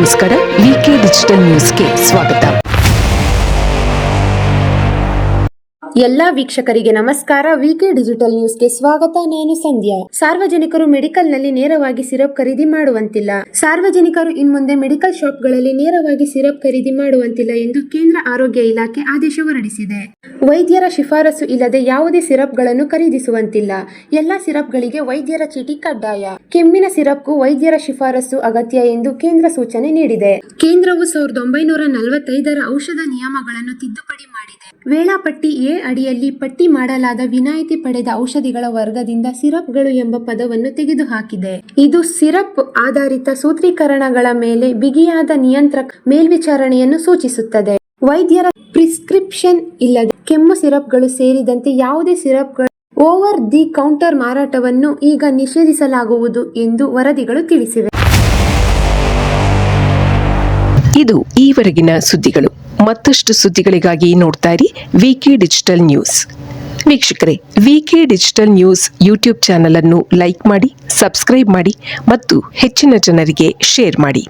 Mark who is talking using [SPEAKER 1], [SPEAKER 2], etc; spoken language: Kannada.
[SPEAKER 1] ನಮಸ್ಕಾರ, ವಿಕೆ ಡಿಜಿಟಲ್ ನ್ಯೂಸ್ಗೆ ಸ್ವಾಗತ.
[SPEAKER 2] ಎಲ್ಲ ವೀಕ್ಷಕರಿಗೆ ನಮಸ್ಕಾರ. ವಿಕೆ ಡಿಜಿಟಲ್ ನ್ಯೂಸ್ಗೆ ಸ್ವಾಗತ. ನಾನು ಸಂಧ್ಯಾ. ಸಾರ್ವಜನಿಕರು ಮೆಡಿಕಲ್ನಲ್ಲಿ ನೇರವಾಗಿ ಸಿರಪ್ ಖರೀದಿ ಮಾಡುವಂತಿಲ್ಲ. ಸಾರ್ವಜನಿಕರು ಇನ್ಮುಂದೆ ಮೆಡಿಕಲ್ ಶಾಪ್ಗಳಲ್ಲಿ ನೇರವಾಗಿ ಸಿರಪ್ ಖರೀದಿ ಮಾಡುವಂತಿಲ್ಲ ಎಂದು ಕೇಂದ್ರ ಆರೋಗ್ಯ ಇಲಾಖೆ ಆದೇಶ ಹೊರಡಿಸಿದೆ. ವೈದ್ಯರ ಶಿಫಾರಸು ಇಲ್ಲದೆ ಯಾವುದೇ ಸಿರಪ್ಗಳನ್ನು ಖರೀದಿಸುವಂತಿಲ್ಲ. ಎಲ್ಲ ಸಿರಪ್ಗಳಿಗೆ ವೈದ್ಯರ ಚೀಟಿ ಕಡ್ಡಾಯ. ಕೆಮ್ಮಿನ ಸಿರಪ್ಗೂ ವೈದ್ಯರ ಶಿಫಾರಸು ಅಗತ್ಯ ಎಂದು ಕೇಂದ್ರ ಸೂಚನೆ ನೀಡಿದೆ. ಕೇಂದ್ರವು 1945ರ ಔಷಧ ನಿಯಮಗಳನ್ನು ತಿದ್ದುಪಡಿ ಮಾಡಿದೆ. ವೇಳಾಪಟ್ಟಿ ಎ ಅಡಿಯಲ್ಲಿ ಪಟ್ಟಿ ಮಾಡಲಾದ ವಿನಾಯಿತಿ ಪಡೆದ ಔಷಧಿಗಳ ವರ್ಗದಿಂದ ಸಿರಪ್ಗಳು ಎಂಬ ಪದವನ್ನು ತೆಗೆದುಹಾಕಿದೆ. ಇದು ಸಿರಪ್ ಆಧಾರಿತ ಸೂತ್ರೀಕರಣಗಳ ಮೇಲೆ ಬಿಗಿಯಾದ ನಿಯಂತ್ರಕ ಮೇಲ್ವಿಚಾರಣೆಯನ್ನು ಸೂಚಿಸುತ್ತದೆ. ವೈದ್ಯರ ಪ್ರಿಸ್ಕ್ರಿಪ್ಷನ್ ಇಲ್ಲದೆ ಕೆಮ್ಮು ಸಿರಪ್ಗಳು ಸೇರಿದಂತೆ ಯಾವುದೇ ಸಿರಪ್ಗಳು ಓವರ್ ದಿ ಕೌಂಟರ್ ಮಾರಾಟವನ್ನು ಈಗ ನಿಷೇಧಿಸಲಾಗುವುದು ಎಂದು ವರದಿಗಳು ತಿಳಿಸಿವೆ.
[SPEAKER 1] ಇದು ಈವರೆಗಿನ ಸುದ್ದಿಗಳು. ಮತ್ತಷ್ಟು ಸುದ್ದಿಗಳಿಗಾಗಿ ನೋಡ್ತಾ ಇರಿ ವಿಕೆ ಡಿಜಿಟಲ್ ನ್ಯೂಸ್. ವೀಕ್ಷಕರೇ, ವಿಕೆ ಡಿಜಿಟಲ್ ನ್ಯೂಸ್ ಯೂಟ್ಯೂಬ್ ಚಾನಲ್ ಅನ್ನು ಲೈಕ್ ಮಾಡಿ, ಸಬ್ಸ್ಕ್ರೈಬ್ ಮಾಡಿ ಮತ್ತು ಹೆಚ್ಚಿನ ಜನರಿಗೆ ಶೇರ್ ಮಾಡಿ.